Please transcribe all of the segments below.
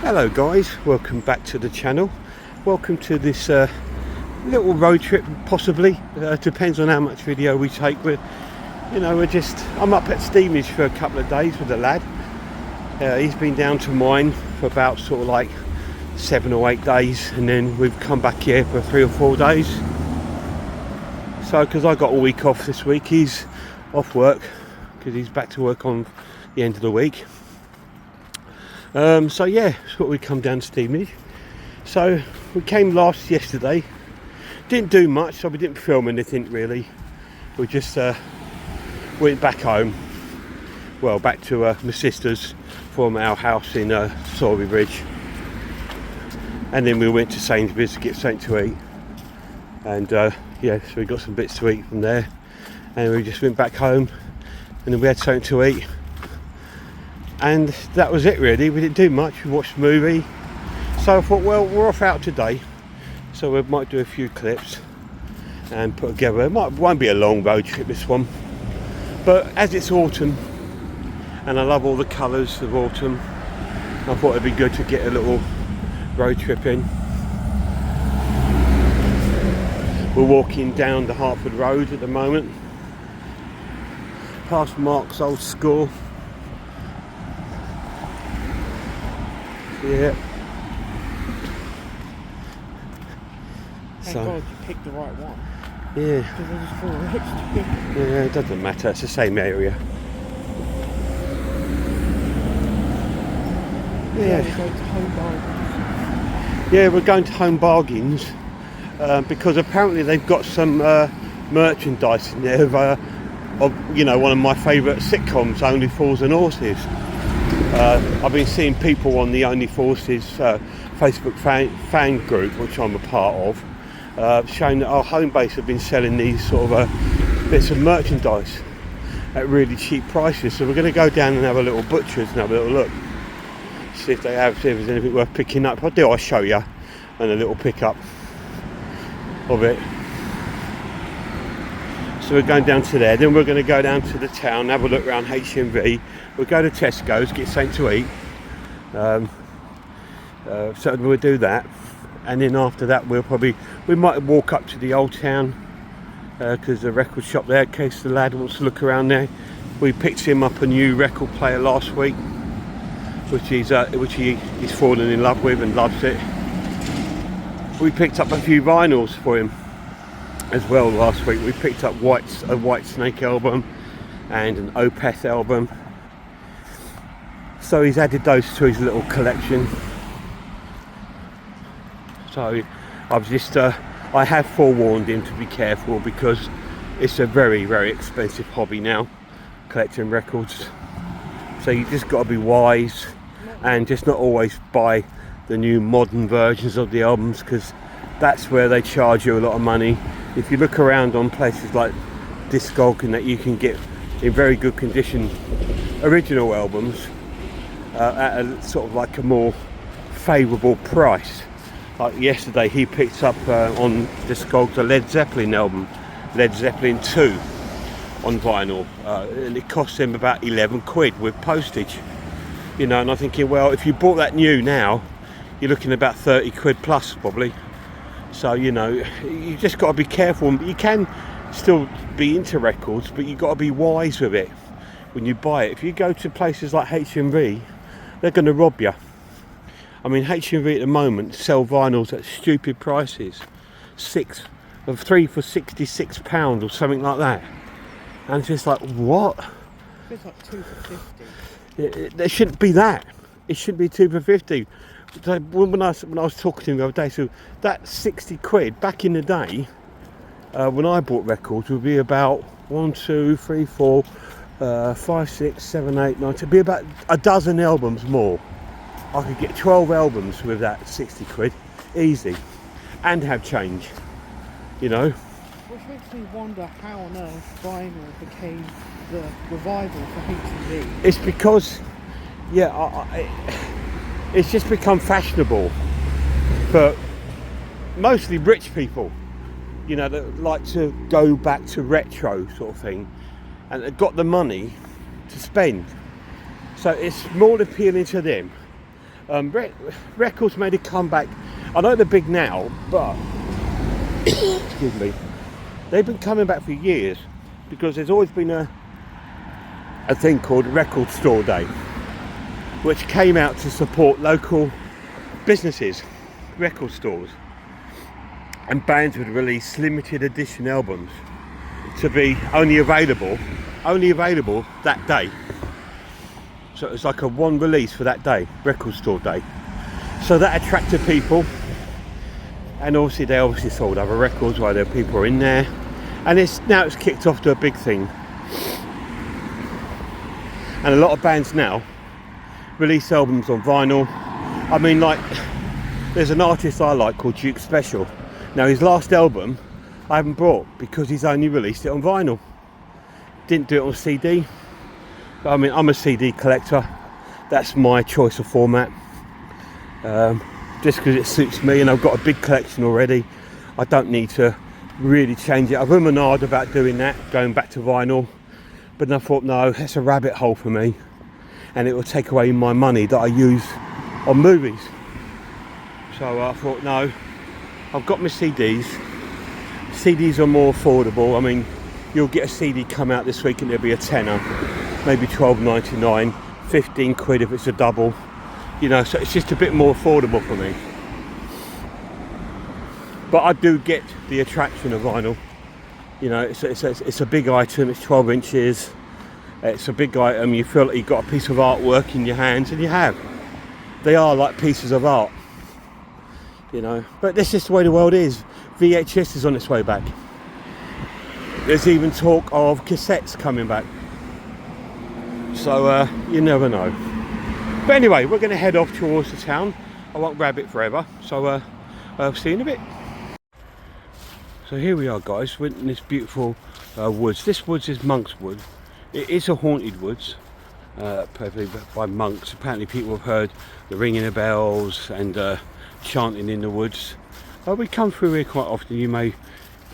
Hello guys, welcome back to the channel. Welcome to this little road trip, possibly. Depends on how much video we take. I'm up at Stevenage for a couple of days with the lad. He's been down to mine for about sort of like 7 or 8 days, and then we've come back here for 3 or 4 days. So because I got a week off this week, he's off work because he's back to work on the end of the week. So yeah, that's what we come down to Stevenage. So we came yesterday, didn't do much, so we didn't film anything really. We just went back home, well, back to my sister's from our house in Sorby Bridge, and then we went to Sainsbury's to get something to eat, and yeah, so we got some bits to eat from there, and we just went back home, and then we had something to eat. And that was it really. We didn't do much. We watched a movie. So I thought, well, we're off out today, so we might do a few clips and put together. It won't be a long road trip, this one, but as it's autumn and I love all the colours of autumn, I thought it'd be good to get a little road trip in. We're walking down the Hertford Road at the moment, past Mark's old school. Yeah. Thank God you picked the right one. Yeah. Because I just thought next to Yeah, it doesn't matter. It's the same area. Yeah, we're going to Home Bargains. Yeah, we're going to Home Bargains because apparently they've got some merchandise in there of one of my favourite sitcoms, Only Fools and Horses. I've been seeing people on the Only Forces Facebook fan group, which I'm a part of, showing that our home base have been selling these sort of bits of merchandise at really cheap prices. So we're going to go down and have a little butcher's and have a little look, see if there's anything worth picking up. If I do, I'll show you, and a little pickup of it. So we're going down to there, then we're going to go down to the town, have a look around HMV. We'll go to Tesco's, get something to eat. So we'll do that, and then after that we might walk up to the old town because there's a record shop there in case the lad wants to look around there. We picked him up a new record player last week, which he's fallen in love with and loves it. We picked up a few vinyls for him as well last week. We picked up a White Snake album and an Opeth album, so he's added those to his little collection. So I have forewarned him to be careful because it's a very, very expensive hobby now, collecting records. So you just got to be wise and just not always buy the new modern versions of the albums, because that's where they charge you a lot of money. If you look around on places like Discog and that, you can get in very good condition original albums at a sort of like a more favourable price. Like yesterday he picked up on Discog the Led Zeppelin album, Led Zeppelin 2 on vinyl, and it cost him about 11 quid with postage. And I'm thinking, well, if you bought that new now, you're looking about 30 quid plus probably. So you just got to be careful. You can still be into records, but you've got to be wise with it when you buy it. If you go to places like HMV, they're going to rob you. I mean, HMV at the moment sell vinyls at stupid prices, 3 for £66 or something like that, and it's just like, what? It's like 2 for 50. There shouldn't be that. It shouldn't be 2 for 50. So when I was talking to him the other day, so that 60 quid back in the day, when I bought records, would be about 1, 2, 3, 4, 5, 6, 7, 8, 9. It'd be about a dozen albums more. I could get 12 albums with that 60 quid, easy, and have change, Which makes me wonder how on earth vinyl became the revival for HMV. It's because, it's just become fashionable for mostly rich people, that like to go back to retro sort of thing, and they've got the money to spend. So it's more appealing to them. Records made a comeback. I know they're big now, but excuse me, they've been coming back for years because there's always been a thing called Record Store Day, which came out to support local businesses, record stores, and bands would release limited edition albums to be only available that day. So it was like a one release for that day, Record Store Day. So that attracted people, and obviously they sold other records while their people are in there, and it's kicked off to a big thing. And a lot of bands now release albums on vinyl. I mean, like, there's an artist I like called Duke Special. Now his last album I haven't bought because he's only released it on vinyl. Didn't do it on CD. I mean, I'm a CD collector. That's my choice of format. Just because it suits me, and I've got a big collection already. I don't need to really change it. I've ruminated about doing that, going back to vinyl. But then I thought, no, that's a rabbit hole for me. And it will take away my money that I use on movies. So I thought, no, I've got my CDs. CDs are more affordable. I mean, you'll get a CD come out this week and there'll be a tenner, maybe £12.99, 15 quid if it's a double. You know, so it's just a bit more affordable for me. But I do get the attraction of vinyl. You know, it's a big item. It's 12 inches. It's a big item. You feel like you've got a piece of artwork in your hands, and you have. They are like pieces of art. You know, but that's just the way the world is. VHS is on its way back. There's even talk of cassettes coming back. So you never know. But anyway, we're going to head off towards the town. I won't rabbit forever. So I'll see you in a bit. So here we are, guys. We're in this beautiful woods. This woods is Monk's Wood. It is a haunted woods, probably by monks. Apparently people have heard the ringing of bells and chanting in the woods. We come through here quite often. You may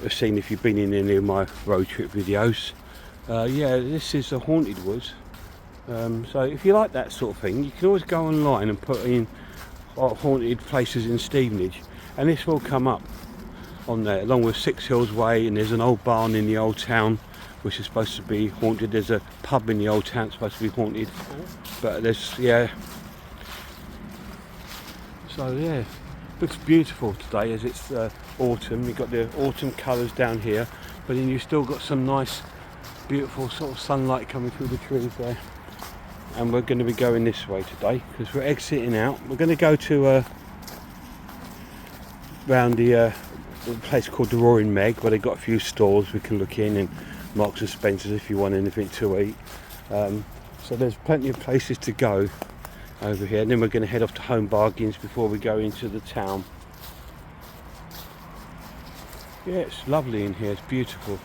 have seen if you've been in any of my road trip videos. Yeah, this is a haunted woods. So if you like that sort of thing, you can always go online and put in haunted places in Stevenage, and this will come up on there, along with Six Hills Way, and there's an old barn in the old town which is supposed to be haunted. There's a pub in the old town supposed to be haunted, but there's, yeah. So yeah, looks beautiful today as it's autumn. You've got the autumn colours down here, but then you've still got some nice beautiful sort of sunlight coming through the trees there. And we're going to be going this way today because we're exiting out. We're going to go to round the place called the Roaring Meg, where they've got a few stores we can look in, and Marks and Spencer's if you want anything to eat. So there's plenty of places to go over here, and then we're going to head off to Home Bargains before we go into the town. Yeah, it's lovely in here. It's beautiful.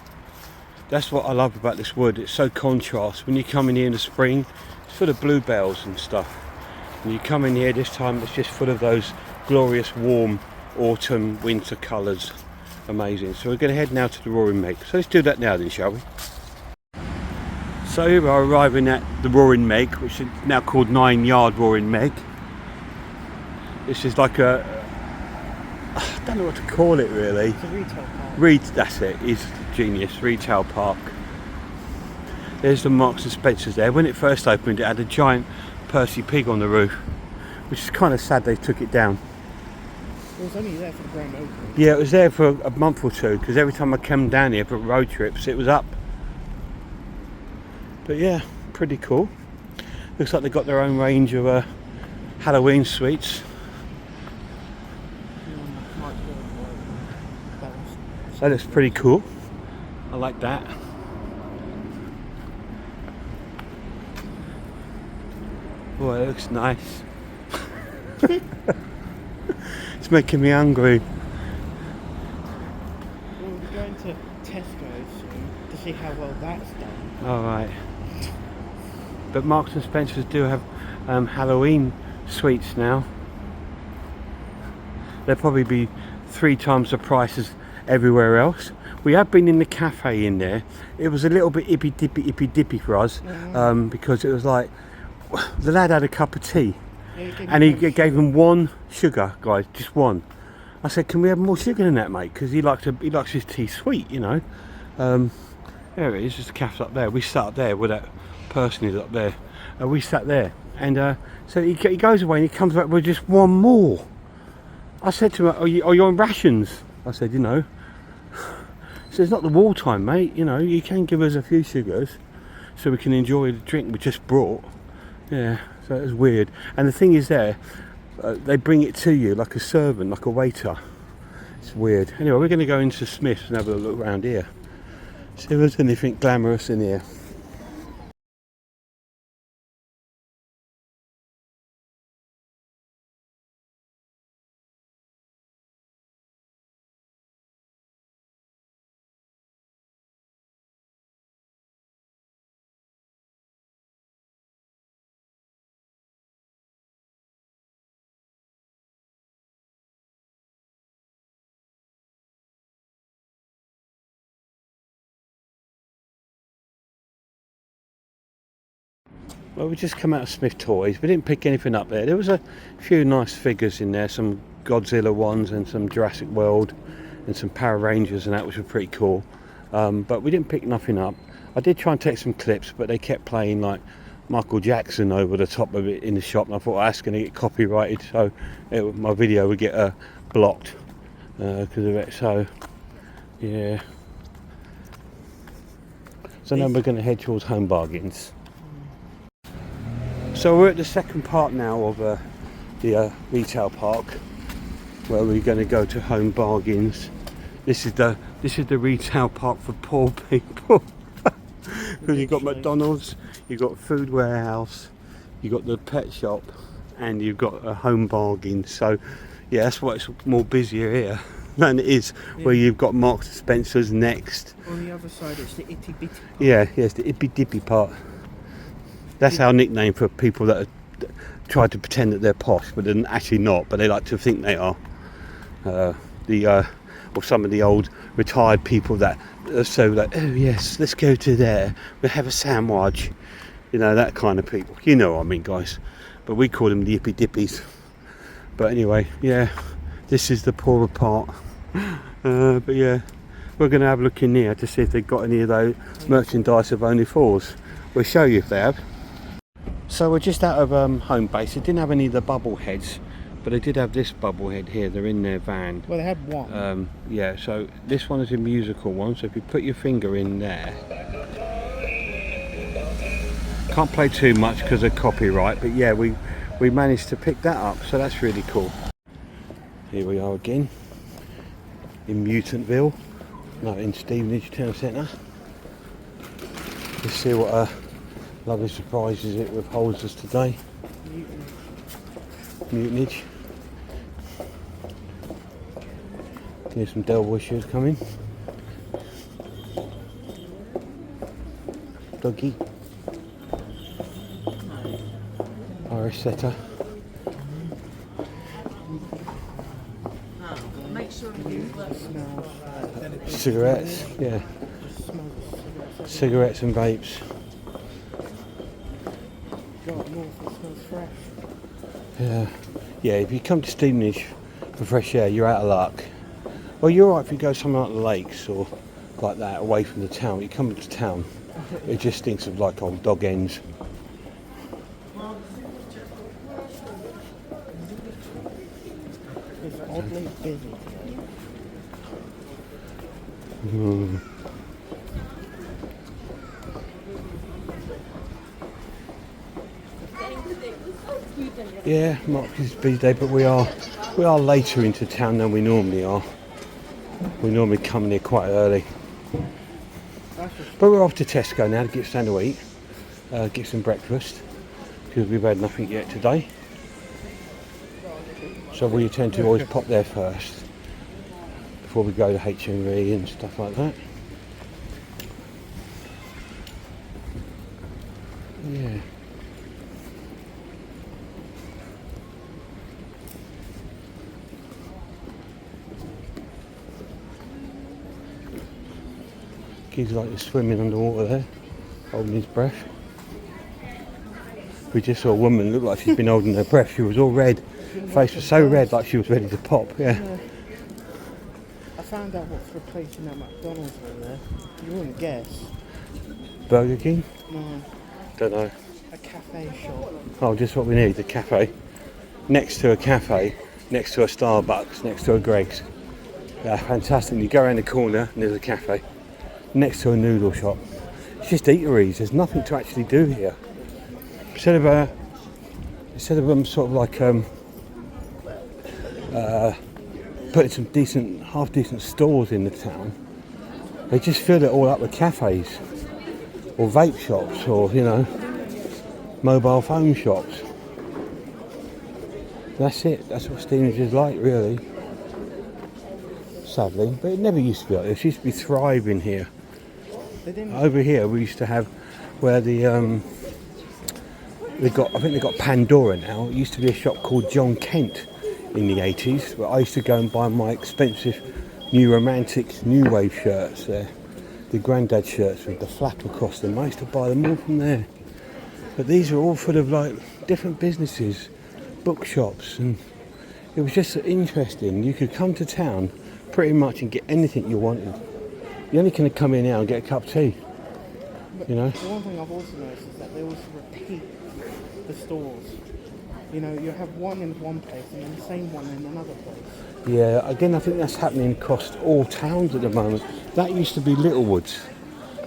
That's what I love about this wood. It's so contrast. When you come in here in the spring, it's full of bluebells and stuff. When you come in here this time, it's just full of those glorious warm autumn winter colours. Amazing. So we're going to head now to the Roaring Meg. So let's do that now then, shall we? So here we are arriving at the Roaring Meg, which is now called 9 Yard Roaring Meg. This is like a, I don't know what to call it really. It's a retail park. That's it. It's genius. Retail park. There's the Marks and Spencer's there. When it first opened, it had a giant Percy pig on the roof, which is kind of sad they took it down. It was only there for the grand opening. Yeah, it was there for a month or two because every time I came down here for road trips, it was up. But yeah, pretty cool. Looks like they've got their own range of Halloween sweets. That looks pretty cool. I like that. Oh, it looks nice. It's making me hungry. Well, we're going to Tesco soon to see how well that's done. Alright. But Marks and Spencer's do have Halloween sweets now. They'll probably be 3 times the price as everywhere else. We have been in the cafe in there. It was a little bit ippy dippy for us because it was like the lad had a cup of tea And he gave them one sugar, guys, just one. I said, can we have more sugar than that, mate? Because he likes his tea sweet, you know. There it is, just the cafe's up there. We sat up there where that person is up there. We sat there, and so he goes away and he comes back with just one more. I said to him, are you on rations? I said, you know. So it's not the wartime, mate, you know, you can give us a few sugars so we can enjoy the drink we just brought. Yeah, so it was weird. And the thing is there, they bring it to you like a servant, like a waiter. It's weird. Anyway, we're going to go into Smith's and have a look around here. See if there's anything glamorous in here. Well, we just come out of Smith Toys. We didn't pick anything up there. There was a few nice figures in there, some Godzilla ones and some Jurassic World and some Power Rangers and that, which were pretty cool. But we didn't pick nothing up. I did try and take some clips, but they kept playing like Michael Jackson over the top of it in the shop, and I thought, oh, that's going to get copyrighted, so my video would get blocked because of it. So yeah. So now we're going to head towards Home Bargains. So we're at the second part now of the retail park, where we're going to go to Home Bargains. This is the retail park for poor people. Because you've got McDonald's, you've got Food Warehouse, you've got the pet shop, and you've got a Home Bargains. So yeah, that's why it's more busier here than it is where you've got Marks and Spencer's next. On the other side it's the itty bitty part. Yeah, it's the ippy dippy part. That's our nickname for people that try to pretend that they're posh, but they're actually not, but they like to think they are. Or some of the old retired people that are so like, oh yes, let's go to there, we'll have a sandwich. You know, that kind of people. You know what I mean, guys. But we call them the ippy dippies. But anyway, yeah, this is the poorer part. But yeah, we're going to have a look in here to see if they've got any of those merchandise of Only Fools. We'll show you if they have. So we're just out of home base. They didn't have any of the bubble heads, but they did have this bubble head here. They're in their van. Well, they had one. Yeah, so this one is a musical one. So if you put your finger in there, can't play too much because of copyright. But yeah, we managed to pick that up. So that's really cool. Here we are again in Mutantville, no, in Stevenage Town Centre. Let's see what lovely surprises it withholds us today. Mutanage. Here's some Delboy shoes coming. Doggy. Irish setter. Cigarettes, yeah. Cigarettes and vapes. God, North, it smells fresh. Yeah, yeah. If you come to Stevenage for fresh air, you're out of luck. Well, you're alright if you go somewhere like the lakes or like that, away from the town. You come into town, it just stinks of like old dog ends. It's oddly busy today. Yeah, Mark is busy day, but we are later into town than we normally are. We normally come in here quite early. But we're off to Tesco now to get something to eat, get some breakfast, because we've had nothing yet today. So we tend to always pop there first before we go to HMV and stuff like that. Yeah. Kid's like he's swimming underwater there, holding his breath. We just saw a woman look like she'd been holding her breath. She was all red. Face was so red, like she was ready to pop. Yeah. I found out what's replacing that McDonald's one there. You wouldn't guess. Burger King? No. Don't know. A cafe shop. Oh, just what we need, a cafe. Next to a cafe, next to a Starbucks, next to a Greggs. Yeah, fantastic. You go around the corner and there's a cafe. Next to a noodle shop. It's just eateries, there's nothing to actually do here. Instead of sort of like putting some decent, half decent stores in the town, they just fill it all up with cafes or vape shops or, you know, mobile phone shops. That's it, that's what Stevenage is like, really. Sadly, but it never used to be like this. It used to be thriving here. Over here we used to have where the I think they got Pandora now. It used to be a shop called John Kent in the 80s, where I used to go and buy my expensive new romantic new wave shirts there, the granddad shirts with the flap across them. I used to buy them all from there. But these are all full of like different businesses, bookshops, and it was just interesting. You could come to town pretty much and get anything you wanted. You only can come in now and get a cup of tea. But you know. The one thing I've also noticed is that they also repeat the stores. You know, you have one in one place and then the same one in another place. Yeah, again, I think that's happening across all towns at the moment. That used to be Littlewoods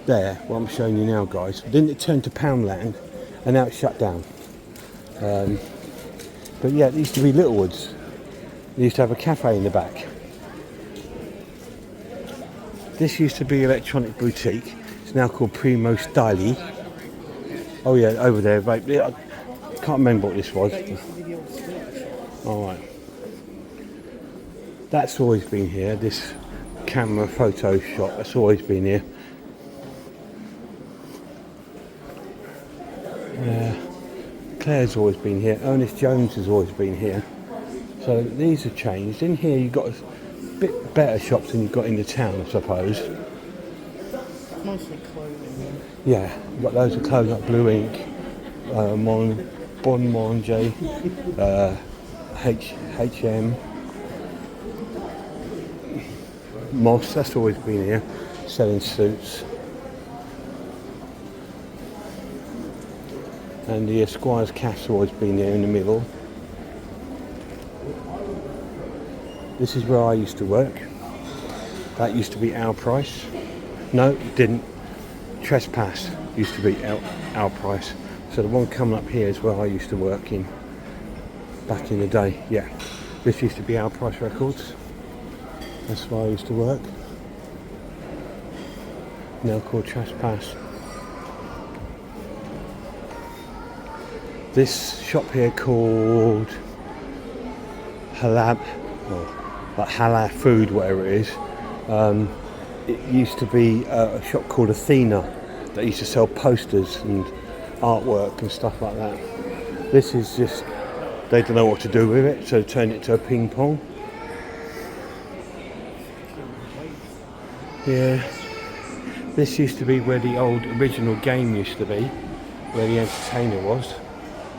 there, what I'm showing you now, guys. Then it turned to Poundland and now it's shut down. But yeah, it used to be Littlewoods. They used to have a cafe in the back. This used to be Electronic Boutique. It's now called Primo Styli. Oh yeah, over there, right. I can't remember what this was. That used to be the old sweet shop. Alright. That's always been here, this camera photo shop, that's always been here. Claire's always been here, Ernest Jones has always been here. So these have changed. In here you've got a bit better shops than you've got in the town, I suppose. Mostly clothing. Yeah, you've got loads of clothes like Blue Ink, Bon Manger, H&M, Moss, that's always been here, selling suits. And the Squire's Caff's always been there in the middle. This is where I used to work. That used to be our price. No, it didn't. Trespass used to be our price. So the one coming up here is where I used to work in back in the day. Yeah, this used to be our price records. That's where I used to work. Now called Trespass. This shop here called Halab, or like Halal Food, whatever it is. It used to be a shop called Athena that used to sell posters and artwork and stuff like that. This is just, they don't know what to do with it, so they turned it to a ping pong. Yeah, this used to be where the old original game used to be, where the entertainer was,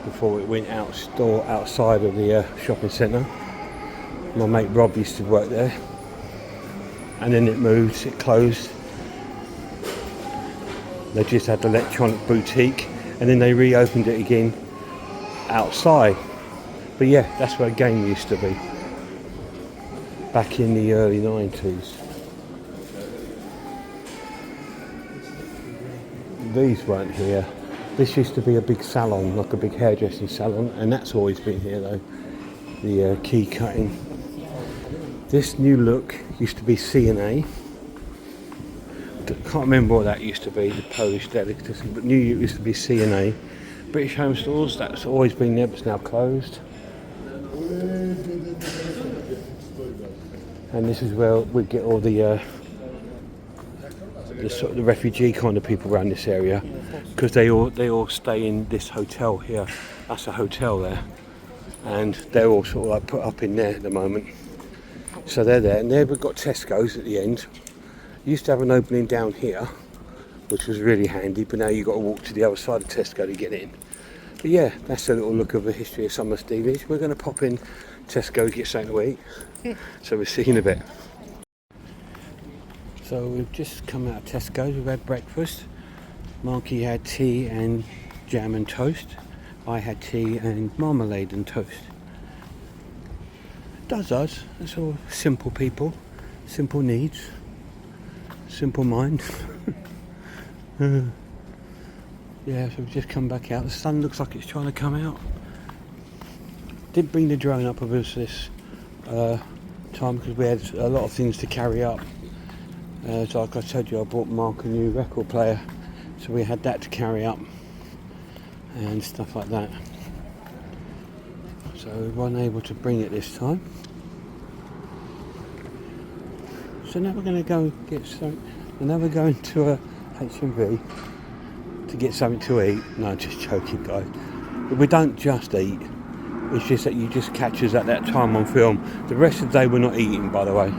before it went outside of the shopping centre. My mate Rob used to work there, and then it moved, it closed. They just had the Electronic Boutique, and then they reopened it again outside. But yeah, that's where a game used to be back in the early 90s. These weren't here. This used to be a big salon, like a big hairdressing salon, and that's always been here though, the key cutting. This new look used to be C&A. Can't remember what that used to be, the Polish delicacy, but New York used to be C&A. British Home Stores, that's always been there, but it's now closed. And this is where we get all the sort of the refugee kind of people around this area, because they all stay in this hotel here. That's a hotel there, and they're all sort of like put up in there at the moment. So they're there, and there we've got Tesco's at the end. Used to have an opening down here, which was really handy, but now you've got to walk to the other side of Tesco to get in. But yeah, that's a little look of the history of Summer Stevenage. We're going to pop in Tesco, get something to eat. So we'll see you in a bit. So we've just come out of Tesco, we've had breakfast. Marky had tea and jam and toast. I had tea and marmalade and toast. Does us. That's all simple people, simple needs, simple mind. Yeah, so we've just come back out. The sun looks like it's trying to come out. Didn't bring the drone up with us this time because we had a lot of things to carry up. So like I told you, I bought Mark a new record player, so we had that to carry up and stuff like that. So we weren't able to bring it this time. So now we're going to go get some. And now we're going to a H&V to get something to eat. No, just joking, guys. But we don't just eat. It's just that you just catch us at that time on film. The rest of the day we're not eating, by the way.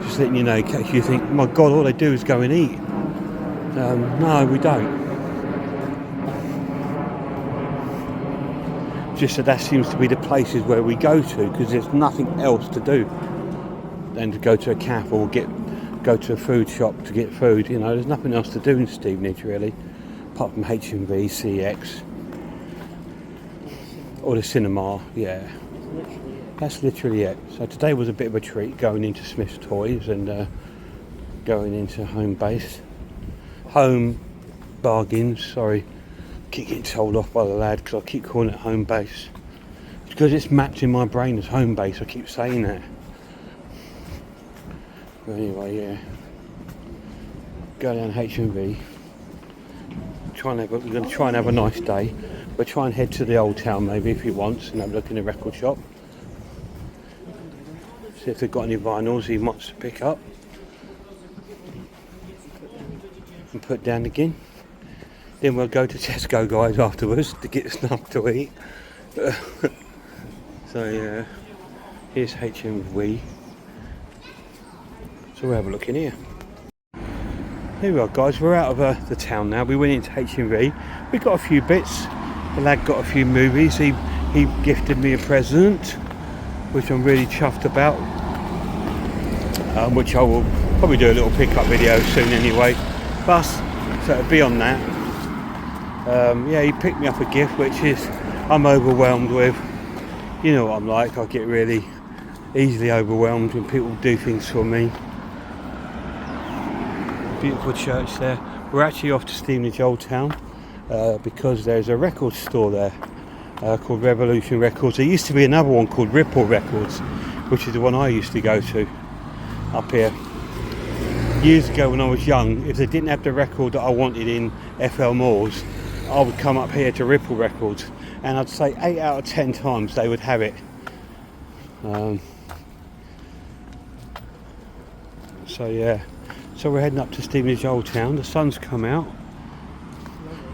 Just letting you know, in case you think, my God, all they do is go and eat. No, we don't. Just that seems to be the places where we go to, because there's nothing else to do than to go to a cafe or go to a food shop to get food. You know, there's nothing else to do in Stevenage really, apart from H&V, CX, or the cinema. Yeah, that's literally it. So today was a bit of a treat, going into Smith's Toys and going into Home Bargains. Sorry, keep getting told off by the lad because I keep calling it Home Base. It's because it's mapped in my brain as Home Base. I keep saying that. But anyway, yeah. Go down H&V. We're going to try and have a nice day. We'll try and head to the Old Town maybe if he wants and have a look in the record shop. See if they've got any vinyls he wants to pick up. And put down again. Then we'll go to Tesco, guys, afterwards to get stuff to eat. So yeah, here's H&V. So we'll have a look in here. Here we are, guys. We're out of the town now. We went into H&V. We got a few bits. The lad got a few movies. He gifted me a present, which I'm really chuffed about. Which I will probably do a little pickup video soon anyway. But so it'll be on that. Yeah, he picked me up a gift, which is I'm overwhelmed with. You know what I'm like. I get really easily overwhelmed when people do things for me. Beautiful church there. We're actually off to Stevenage Old Town because there's a record store there called Revolution Records. There used to be another one called Ripple Records, which is the one I used to go to up here. Years ago when I was young, if they didn't have the record that I wanted in FL Moores, I would come up here to Ripple Records, and I'd say 8 out of 10 times they would have it. So yeah. So we're heading up to Stevenage Old Town. The sun's come out.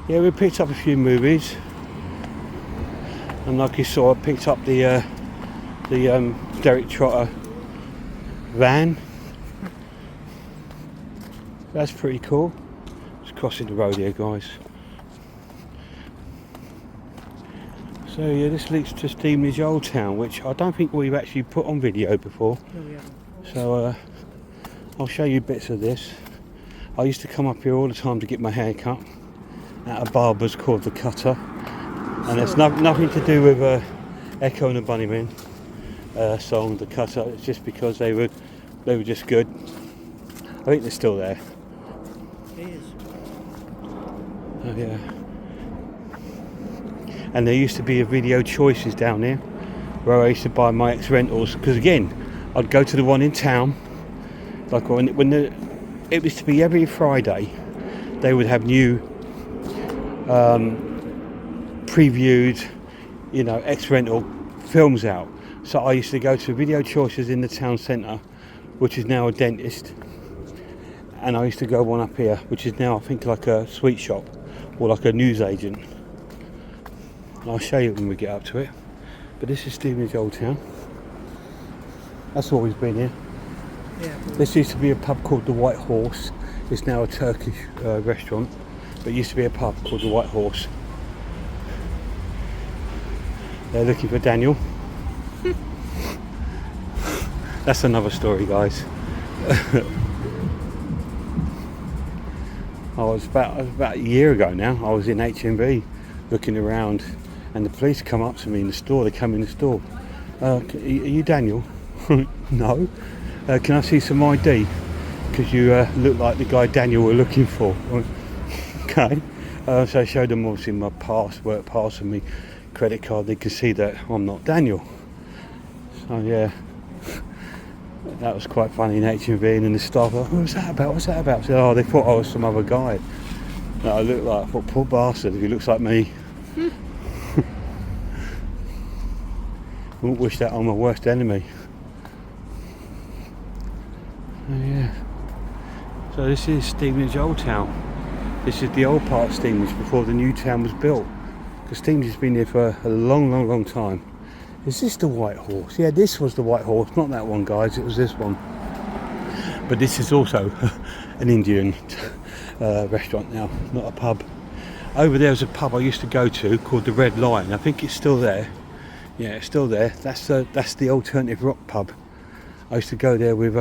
Yeah, we picked up a few movies, and like you saw, I picked up the Derek Trotter van. That's pretty cool. Just crossing the road here, guys. So yeah, this leads to Stevenage Old Town, which I don't think we've actually put on video before. No, we haven't. So I'll show you bits of this. I used to come up here all the time to get my hair cut at a barber's called The Cutter, and it's nothing to do with Echo and the Bunnymen song The Cutter. It's just because they were just good. I think they're still there. It is. Oh yeah. And there used to be a Video Choices down there where I used to buy my ex-rentals, because again, I'd go to the one in town. Like it was to be every Friday, they would have new previewed, you know, ex-rental films out. So I used to go to Video Choices in the town centre, which is now a dentist, and I used to go one up here, which is now I think like a sweet shop or like a newsagent. And I'll show you when we get up to it. But this is Stevenage Old Town. That's always been here. Yeah. This used to be a pub called the White Horse. It's now a Turkish restaurant, but it used to be a pub called the White Horse. They're looking for Daniel. That's another story, guys. I was about a year ago now. I was in HMV looking around, and the police come up to me in the store. They come in the store. Are you Daniel? No. Can I see some ID? Because you look like the guy Daniel were looking for. Okay. So I showed them obviously my work pass and my credit card. They could see that I'm not Daniel. So yeah, that was quite funny in HMV, and then the staff were like, what's that about? What's that about? I said, oh, they thought I was some other guy that I looked like. I thought, poor bastard, if he looks like me. Wouldn't wish that on my worst enemy. Oh, yeah. So this is Stevenage Old Town. This is the old part of Stevenage before the new town was built. Because Stevenage has been here for a long time. Is this the White Horse? Yeah, this was the White Horse, not that one, guys. It was this one. But this is also an Indian restaurant now, not a pub. Over there was a pub I used to go to called the Red Lion. I think it's still there. Yeah, it's still there. That's the alternative rock pub. I used to go there with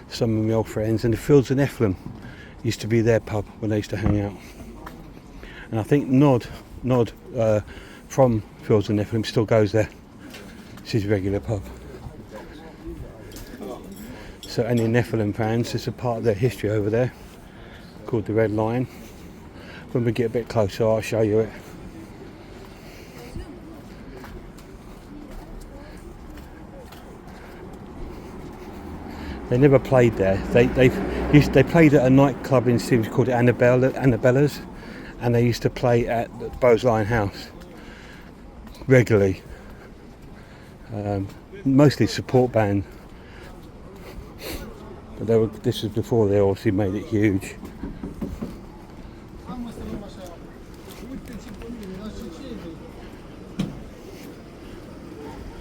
some of my old friends, and the Fields and Effluent used to be their pub when they used to hang out. And I think Nod from Fields and Effluent still goes there. It's his regular pub. So any Nephilim fans, there's a part of their history over there called the Red Lion. When we get a bit closer, I'll show you it. They never played there. They played at a nightclub in Stevenage called Annabella's, and they used to play at the Bowes Lion House regularly. Mostly support band, but this was before they obviously made it huge.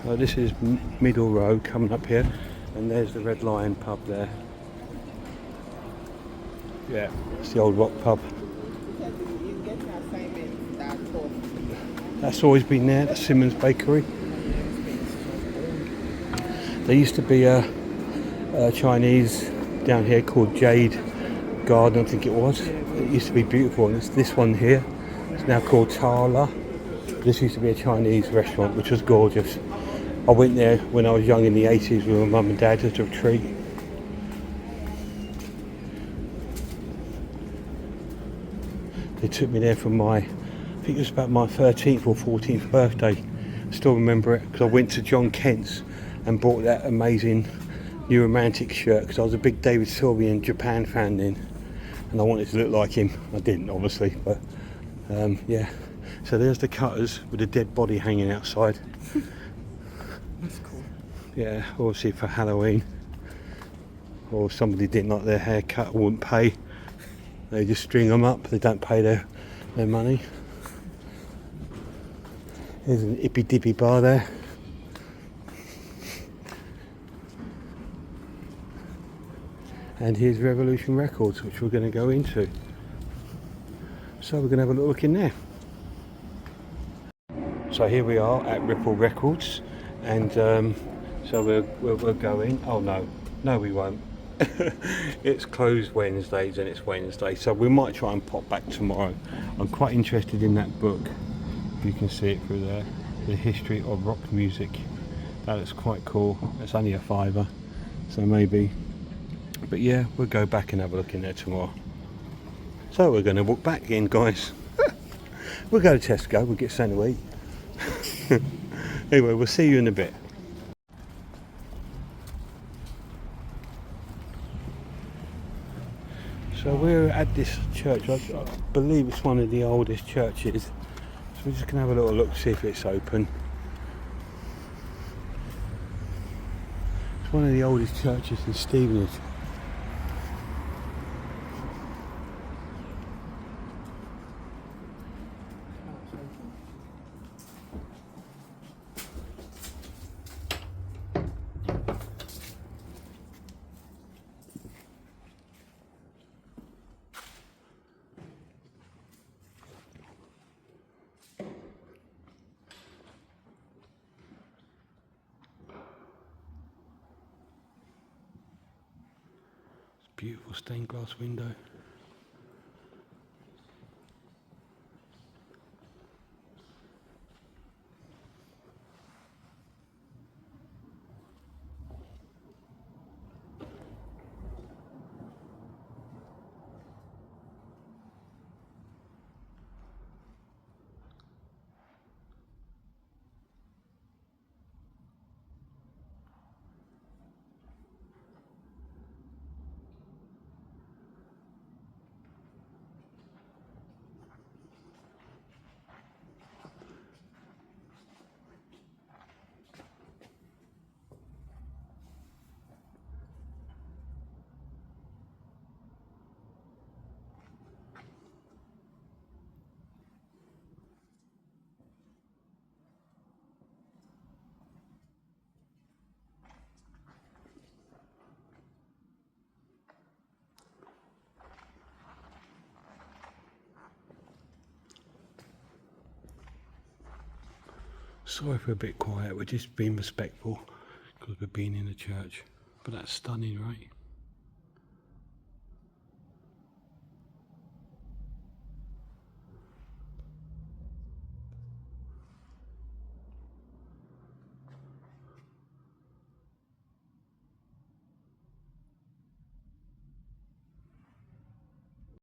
This is Middle Road coming up here, and there's the Red Lion pub there. Yeah, it's the old rock pub. That's always been there, the Simmons Bakery. There used to be a Chinese down here called Jade Garden, I think it was. It used to be beautiful, and it's this one here. It's now called Tala. This used to be a Chinese restaurant, which was gorgeous. I went there when I was young in the 80s with my mum and dad as a treat. They took me there for I think it was about my 13th or 14th birthday. I still remember it because I went to John Kent's and bought that amazing New Romantic shirt because I was a big David Sylvian Japan fan then, and I wanted to look like him. I didn't, obviously, but yeah. So there's the Cutters with a dead body hanging outside. That's cool. Yeah, obviously for Halloween, or somebody didn't like their haircut or wouldn't pay, they just string them up. They don't pay their money. There's an ippy dippy bar there. And here's Revolution Records, which we're going to go into. So we're going to have a look in there. So here we are at Ripple Records, and so we're going. Oh no we won't. It's closed Wednesdays, and it's Wednesday, so we might try and pop back tomorrow. I'm quite interested in that book. You can see it through there, The History of Rock Music. That is quite cool. It's only a £5, so maybe. But yeah, we'll go back and have a look in there tomorrow. So we're going to walk back in, guys. We'll go to Tesco, we'll get something to eat. Anyway, we'll see you in a bit. So we're at this church. I believe it's one of the oldest churches. So we're just going to have a little look, see if it's open. It's one of the oldest churches in Stevenage. beautiful stained glass window. Sorry for a bit quiet, we're just being respectful because we're being in a church. But that's stunning, right?